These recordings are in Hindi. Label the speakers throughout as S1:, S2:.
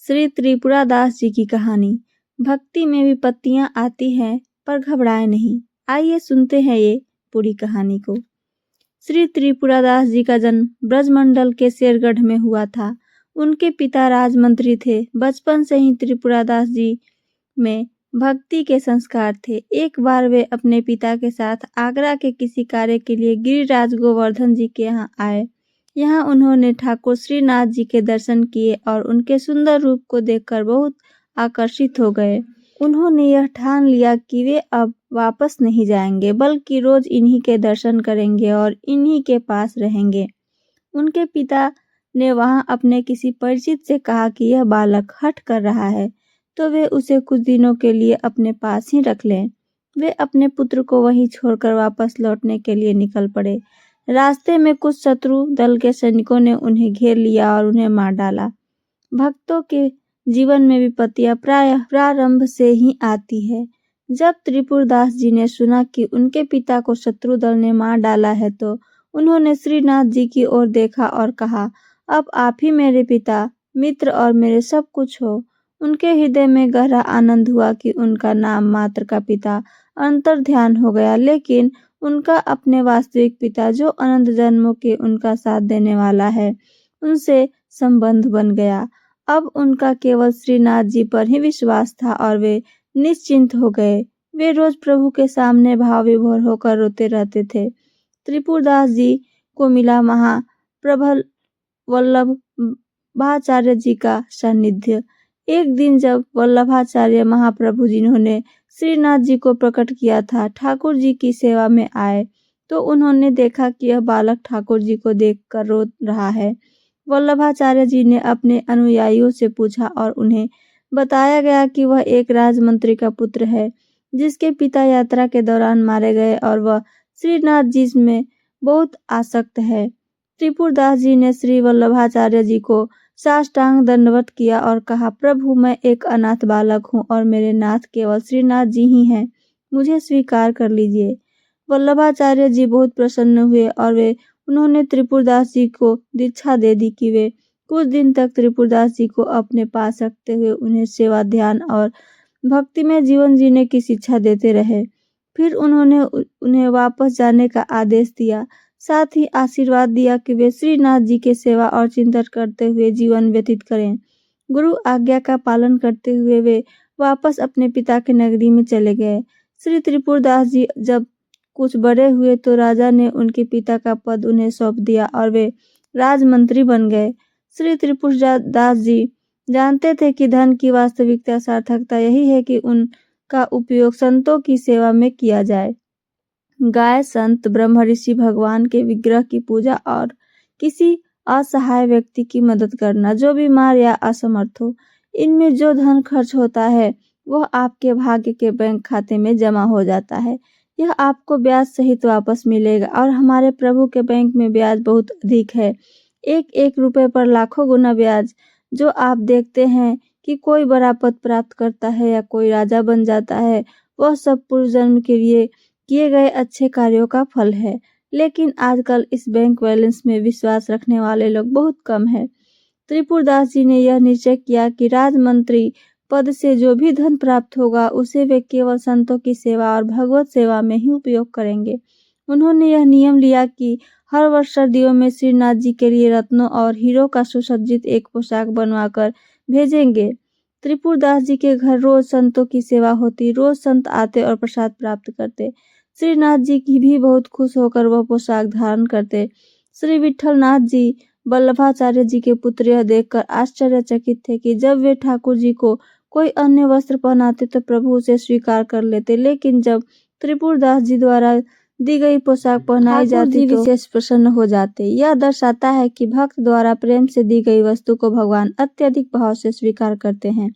S1: श्री त्रिपुरादास जी की कहानी। भक्ति में विपत्तियां आती हैं पर घबराए नहीं। आइए सुनते हैं ये पूरी कहानी को। श्री त्रिपुरादास जी का जन्म ब्रजमंडल के शेरगढ़ में हुआ था। उनके पिता राजमंत्री थे। बचपन से ही त्रिपुरादास जी में भक्ति के संस्कार थे। एक बार वे अपने पिता के साथ आगरा के किसी कार्य के लिए गिरिराज गोवर्धन जी के यहाँ आए। यहाँ उन्होंने ठाकुर श्रीनाथ जी के दर्शन किए और उनके सुंदर रूप को देखकर बहुत आकर्षित हो गए। उन्होंने यह ठान लिया कि वे अब वापस नहीं जाएंगे, बल्कि रोज इन्हीं के दर्शन करेंगे और इन्हीं के पास रहेंगे। उनके पिता ने वहां अपने किसी परिचित से कहा कि यह बालक हठ कर रहा है, तो वे उसे कुछ दिनों के लिए अपने पास ही रख लें। वे अपने पुत्र को वहीं छोड़कर वापस लौटने के लिए निकल पड़े। रास्ते में कुछ शत्रु दल के सैनिकों ने उन्हें घेर लिया और उन्हें मार डाला। भक्तों के जीवन में विपत्तियां प्रायः प्रारंभ से ही आती है। जब त्रिपुरदास जी ने सुना कि उनके पिता को शत्रु दल ने मार डाला है, तो उन्होंने श्रीनाथ जी की ओर देखा और कहा, अब आप ही मेरे पिता, मित्र और मेरे सब कुछ हो। उनके हृदय में गहरा आनंद हुआ कि उनका नाम मात्र का पिता अंतर्ध्यान हो गया, लेकिन उनका अपने वास्तविक पिता, जो अनंत जन्मों के उनका साथ देने वाला है, उनसे संबंध बन गया। अब उनका केवल श्रीनाथ जी पर ही विश्वास था और वे निश्चिंत हो गए। वे रोज प्रभु के सामने भाव विभोर होकर रोते रहते थे। त्रिपुरदास जी को मिला महाप्रबल वल्लभाचार्य जी का सानिध्य। एक दिन जब वल्लभाचार्य महाप्रभु जिन्होंने श्रीनाथ जी को प्रकट किया था, ठाकुर जी की सेवा में आए, तो उन्होंने देखा कि यह बालक ठाकुर जी को देखकर रो रहा है। वल्लभाचार्य जी ने अपने अनुयायियों से पूछा और उन्हें बताया गया कि वह एक राजमंत्री का पुत्र है, जिसके पिता यात्रा के दौरान मारे गए और वह श्रीनाथ जी में बहुत आसक्त है। त्रिपुरदास जी ने श्री वल्लभाचार्य जी को साष्टांग दंडवत किया और कहा, प्रभु, मैं एक अनाथ बालक हूँ और मेरे नाथ केवल श्रीनाथ जी ही हैं। मुझे स्वीकार कर लीजिए। वल्लभाचार्य जी बहुत प्रसन्न हुए और उन्होंने त्रिपुरदास जी को दीक्षा दे दी कि वे कुछ दिन तक त्रिपुरदास जी को अपने पास रखते हुए उन्हें सेवा, ध्यान और भक्ति में जीवन जीने की शिक्षा देते रहे। फिर उन्होंने उन्हें वापस जाने का आदेश दिया। साथ ही आशीर्वाद दिया कि वे श्रीनाथ जी के सेवा और चिंतन करते हुए जीवन व्यतीत करें। गुरु आज्ञा का पालन करते हुए वे वापस अपने पिता के नगरी में चले गए। श्री त्रिपुरदास जी जब कुछ बड़े हुए तो राजा ने उनके पिता का पद उन्हें सौंप दिया और वे राजमंत्री बन गए। श्री त्रिपुरदास जी जानते थे कि धन की वास्तविकता सार्थकता यही है कि उनका उपयोग संतों की सेवा में किया जाए। गाय, संत, ब्रह्म ऋषि, भगवान के विग्रह की पूजा और किसी असहाय व्यक्ति की मदद करना जो बीमार या असमर्थ हो, इनमें जो धन खर्च होता है वह आपके भाग्य के बैंक खाते में जमा हो जाता है। यह आपको ब्याज सहित वापस मिलेगा और हमारे प्रभु के बैंक में ब्याज बहुत अधिक है। एक एक रुपए पर लाखों गुना ब्याज। जो आप देखते हैं कि कोई बड़ा पद प्राप्त करता है या कोई राजा बन जाता है, वह सब पूर्व जन्म के लिए किए गए अच्छे कार्यों का फल है। लेकिन आजकल इस बैंक बैलेंस में विश्वास रखने वाले लोग बहुत कम है। त्रिपुरदास जी ने यह निश्चय किया कि राजमंत्री पद से जो भी धन प्राप्त होगा उसे वे केवल संतों की सेवा और भगवत सेवा में ही उपयोग करेंगे। उन्होंने यह नियम लिया कि हर वर्ष सर्दियों में श्रीनाथ जी के लिए रत्नों और हीरो का सुसज्जित एक पोशाक बनवाकर भेजेंगे। त्रिपुरदास जी के घर रोज संतों की सेवा होती। रोज संत आते और प्रसाद प्राप्त करते। श्रीनाथ जी की भी बहुत खुश होकर वह पोशाक धारण करते। श्री विठलनाथ जी वल्लभाचार्य जी के पुत्र यह देखकर आश्चर्यचकित थे कि जब वे ठाकुर जी को कोई अन्य वस्त्र पहनाते तो प्रभु उसे स्वीकार कर लेते, लेकिन जब त्रिपुरदास जी द्वारा दी गई पोशाक पहनाई जाती तो विशेष प्रसन्न हो जाते। यह दर्शाता है कि भक्त द्वारा प्रेम से दी गई वस्तु को भगवान अत्यधिक भाव से स्वीकार करते हैं।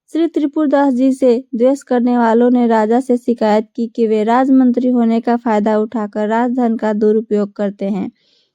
S1: श्री त्रिपुरदास जी से द्वेष करने वालों ने राजा से शिकायत की कि वे राजमंत्री होने का फायदा उठाकर राजधन का दुरुपयोग करते हैं।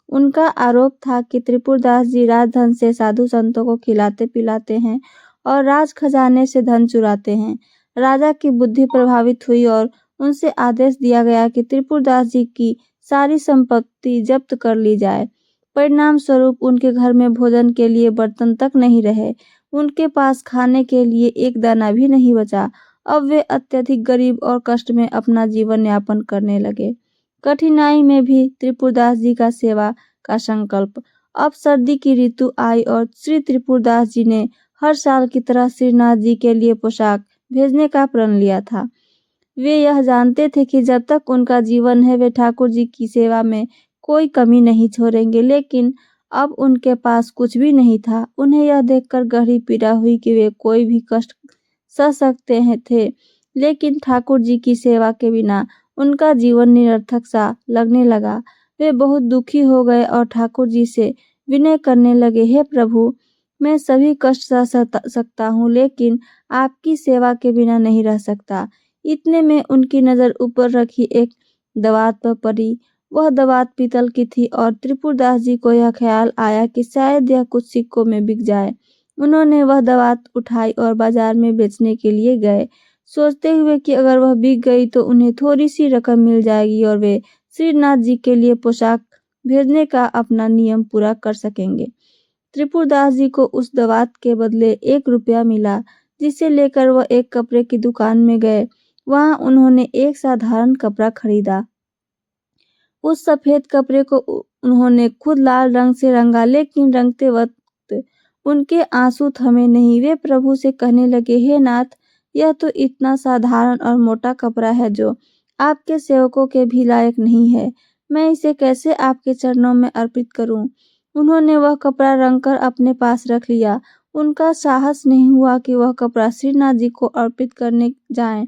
S1: उनका आरोप था कि त्रिपुरदास जी राजधन से साधु संतों को खिलाते पिलाते हैं और राज खजाने से धन चुराते हैं। राजा की बुद्धि प्रभावित हुई और उनसे आदेश दिया गया कि त्रिपुरदास जी की सारी संपत्ति जब्त कर ली जाए। परिणाम स्वरूप उनके घर में भोजन के लिए बर्तन तक नहीं रहे। उनके पास खाने के लिए एक दाना भी नहीं बचा। अब वे अत्यधिक गरीब और कष्ट में अपना जीवन यापन करने लगे। कठिनाई में भी त्रिपुरदास जी का सेवा का संकल्प। अब सर्दी की ऋतु आई और श्री त्रिपुरदास जी ने हर साल की तरह श्रीनाथ जी के लिए पोशाक भेजने का प्रण लिया था। वे यह जानते थे कि जब तक उनका जीवन है वे ठाकुर जी की सेवा में कोई कमी नहीं छोड़ेंगे, लेकिन अब उनके पास कुछ भी नहीं था। उन्हें यह देखकर गहरी पीड़ा हुई कि वे कोई भी कष्ट सह सकते थे, लेकिन ठाकुर जी की सेवा के बिना उनका जीवन निरर्थक सा लगने लगा। वे बहुत दुखी हो गए और ठाकुर जी से विनय करने लगे, हे प्रभु, मैं सभी कष्ट सह सकता हूँ, लेकिन आपकी सेवा के बिना नहीं रह सकता। इतने में उनकी नजर ऊपर रखी एक दवात पर पड़ी। वह दवात पीतल की थी और त्रिपुरदास जी को यह ख्याल आया कि शायद यह कुछ सिक्कों में बिक जाए। उन्होंने वह दवात उठाई और बाजार में बेचने के लिए गए, सोचते हुए कि अगर वह बिक गई तो उन्हें थोड़ी सी रकम मिल जाएगी और वे श्रीनाथ जी के लिए पोशाक भेजने का अपना नियम पूरा कर सकेंगे। त्रिपुरदास जी को उस दवात के बदले 1 रुपया मिला, जिसे लेकर वह एक कपड़े की दुकान में गए। वहां उन्होंने एक साधारण कपड़ा खरीदा। उस सफेद कपड़े को उन्होंने खुद लाल रंग से रंगा, लेकिन रंगते वक्त उनके आंसू थमे नहीं। वे प्रभु से कहने लगे, हे नाथ, यह तो इतना साधारण और मोटा कपड़ा है जो आपके सेवकों के भी लायक नहीं है। मैं इसे कैसे आपके चरणों में अर्पित करूं? उन्होंने वह कपड़ा रंगकर अपने पास रख लिया। उनका साहस नहीं हुआ कि वह कपड़ा श्रीनाथ जी को अर्पित करने जाएं।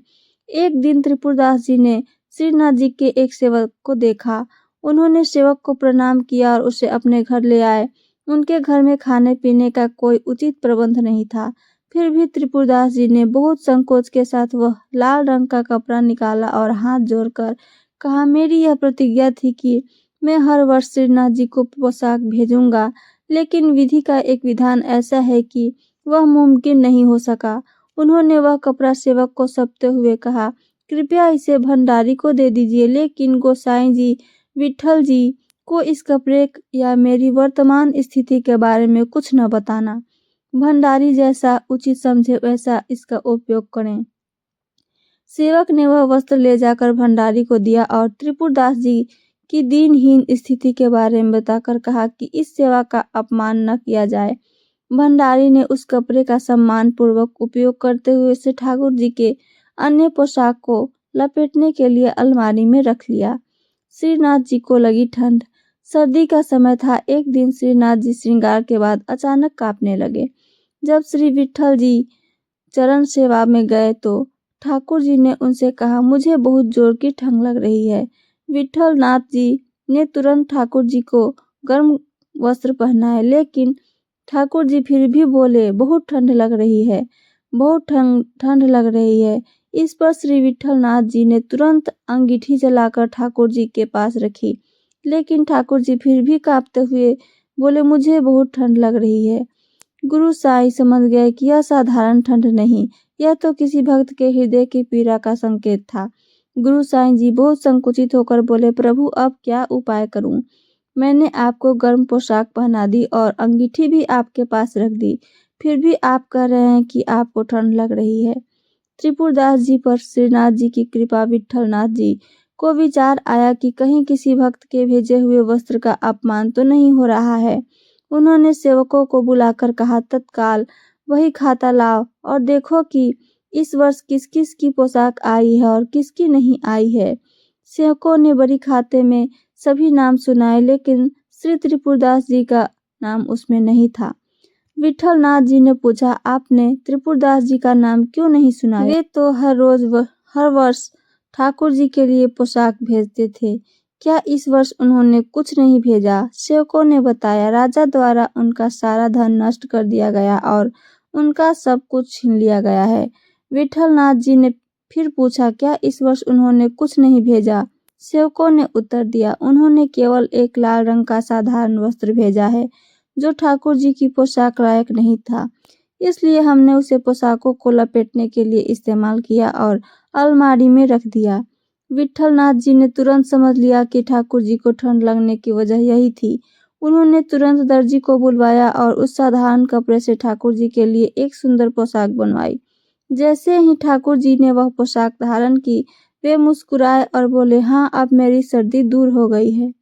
S1: एक दिन त्रिपुरदास जी ने श्रीनाथ जी के एक सेवक को देखा। उन्होंने सेवक को प्रणाम किया और उसे अपने घर ले आए। उनके घर में खाने पीने का कोई उचित प्रबंध नहीं था, फिर भी त्रिपुरदास जी ने बहुत संकोच के साथ वह लाल रंग का कपड़ा निकाला और हाथ जोड़कर कहा, मेरी यह प्रतिज्ञा थी कि मैं हर वर्ष श्रीनाथ जी को पोशाक भेजूंगा, लेकिन विधि का एक विधान ऐसा है कि वह मुमकिन नहीं हो सका। उन्होंने वह कपड़ा सेवक को सौंपते हुए कहा, कृपया इसे भंडारी को दे दीजिए, लेकिन गोसाई जी, विट्ठल जी को इस कपड़े या मेरी वर्तमान स्थिति के बारे में कुछ न बताना। भंडारी जैसा उचित समझे वैसा इसका उपयोग करें। सेवक ने वह वस्त्र ले जाकर भंडारी को दिया और त्रिपुरदास जी की दीनहीन स्थिति के बारे में बताकर कहा कि इस सेवा का अपमान न किया जाए। भंडारी ने उस कपड़े का सम्मान पूर्वक उपयोग करते हुए उसे ठाकुर जी के अन्य पोशाक को लपेटने के लिए अलमारी में रख लिया। श्रीनाथ जी को लगी ठंड। सर्दी का समय था। एक दिन श्रीनाथ जी श्रृंगार के बाद अचानक कांपने लगे। जब श्री विट्ठल जी चरण सेवा में गए तो ठाकुर जी ने उनसे कहा, मुझे बहुत जोर की ठंड लग रही है। विट्ठल नाथ जी ने तुरंत ठाकुर जी को गर्म वस्त्र पहनाए, लेकिन ठाकुर जी फिर भी बोले, बहुत ठंड लग रही है, बहुत ठंड लग रही है। इस पर श्री विट्ठल नाथ जी ने तुरंत अंगीठी जलाकर ठाकुर जी के पास रखी, लेकिन ठाकुर जी फिर भी कांपते हुए बोले, मुझे बहुत ठंड लग रही है। गुरु साईं समझ गए कि यह साधारण ठंड नहीं, यह तो किसी भक्त के हृदय की पीड़ा का संकेत था। गुरु साईं जी बहुत संकुचित होकर बोले, प्रभु अब क्या उपाय करूं? मैंने आपको गर्म पोशाक पहना दी और अंगीठी भी आपके पास रख दी, फिर भी आप कह रहे हैं कि आपको ठंड लग रही है। त्रिपुरदास जी पर श्रीनाथ जी की कृपा। विट्ठल नाथ जी को विचार आया कि कहीं किसी भक्त के भेजे हुए वस्त्र का अपमान तो नहीं हो रहा है। उन्होंने सेवकों को बुलाकर कहा, तत्काल वही खाता लाओ और देखो कि इस वर्ष किस किस की पोशाक आई है और किसकी नहीं आई है। सेवकों ने बड़ी खाते में सभी नाम सुनाए, लेकिन श्री त्रिपुरदास जी का नाम उसमें नहीं था। विट्ठल नाथ जी ने पूछा, आपने त्रिपुरदास जी का नाम क्यों नहीं सुनाया? वे तो हर वर्ष ठाकुर जी के लिए पोशाक भेजते थे, क्या इस वर्ष उन्होंने कुछ नहीं भेजा? सेवकों ने बताया, राजा द्वारा उनका सारा धन नष्ट कर दिया गया और उनका सब कुछ छीन लिया गया है। विट्ठल नाथ जी ने फिर पूछा, क्या इस वर्ष उन्होंने कुछ नहीं भेजा? सेवकों ने उत्तर दिया, उन्होंने केवल एक लाल रंग का साधारण वस्त्र भेजा है, जो ठाकुर जी की पोशाक लायक नहीं था, इसलिए हमने उसे पोशाकों को लपेटने के लिए इस्तेमाल किया और अलमारी में रख दिया। विट्ठल नाथ जी ने तुरंत समझ लिया कि ठाकुर जी को ठंड लगने की वजह यही थी। उन्होंने तुरंत दर्जी को बुलवाया और उस साधारण कपड़े से ठाकुर जी के लिए एक सुंदर पोशाक बनवाई। जैसे ही ठाकुर जी ने वह पोशाक धारण की, वे मुस्कुराए और बोले, हाँ, अब मेरी सर्दी दूर हो गई है।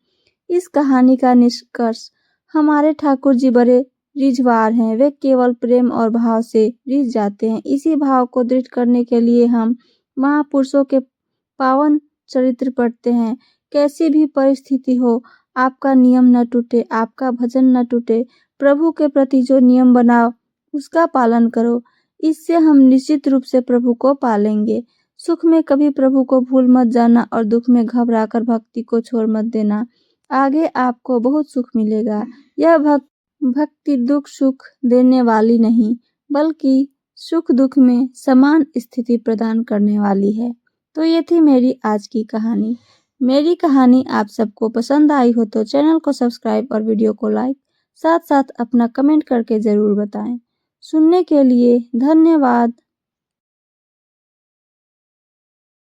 S1: इस कहानी का निष्कर्ष, हमारे ठाकुर जी बड़े रिझवार हैं। वे केवल प्रेम और भाव से रिझ जाते हैं। इसी भाव को दृढ़ करने के लिए हम महापुरुषों के पावन चरित्र पढ़ते हैं। कैसी भी परिस्थिति हो, आपका नियम न टूटे, आपका भजन न टूटे। प्रभु के प्रति जो नियम बनाओ उसका पालन करो। इससे हम निश्चित रूप से प्रभु को पालेंगे। सुख में कभी प्रभु को भूल मत जाना और दुख में घबराकर भक्ति को छोड़ मत देना। आगे आपको बहुत सुख मिलेगा। यह भक्ति दुख सुख देने वाली नहीं, बल्कि सुख दुख में समान स्थिति प्रदान करने वाली है। तो ये थी मेरी आज की कहानी। मेरी कहानी आप सबको पसंद आई हो तो चैनल को सब्सक्राइब और वीडियो को लाइक, साथ साथ अपना कमेंट करके ज़रूर बताएं। सुनने के लिए धन्यवाद।